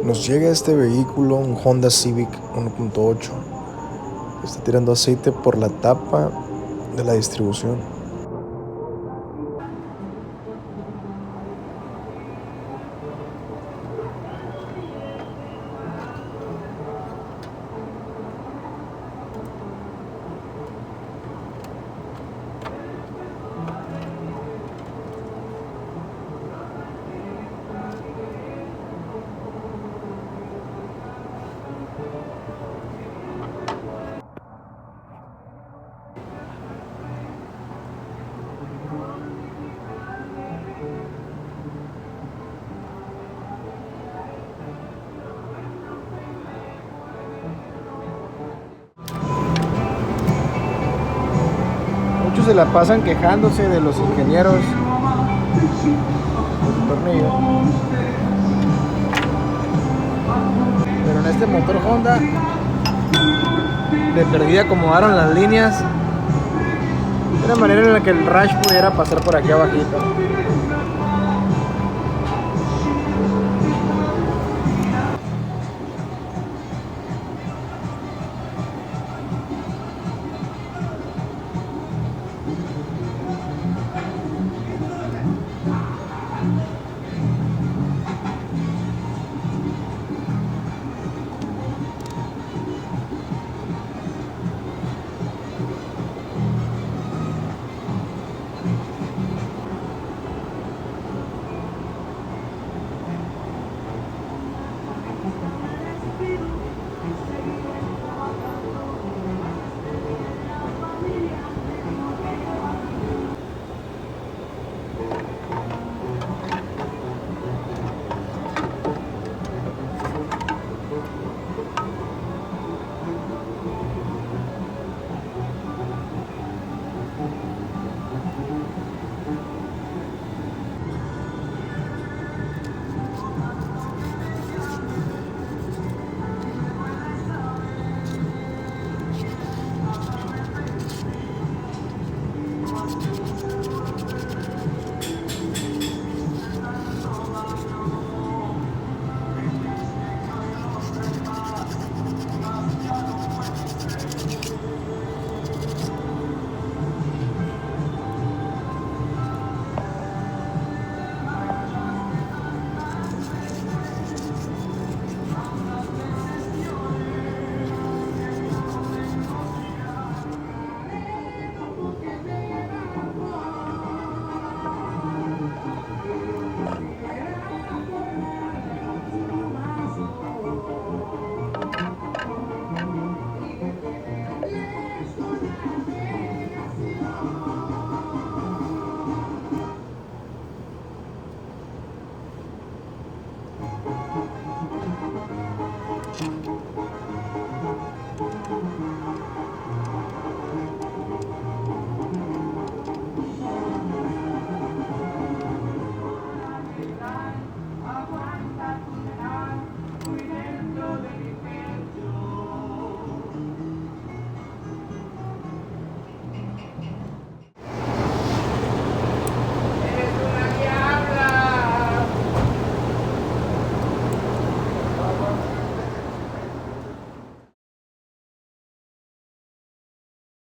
Nos llega este vehículo, un Honda Civic 1.8. Está tirando aceite por la tapa de la distribución. Muchos se la pasan quejándose de los ingenieros de su tornillo, pero en este motor Honda de perdida acomodaron las líneas de una manera en la que el Rush pudiera pasar por aquí abajito.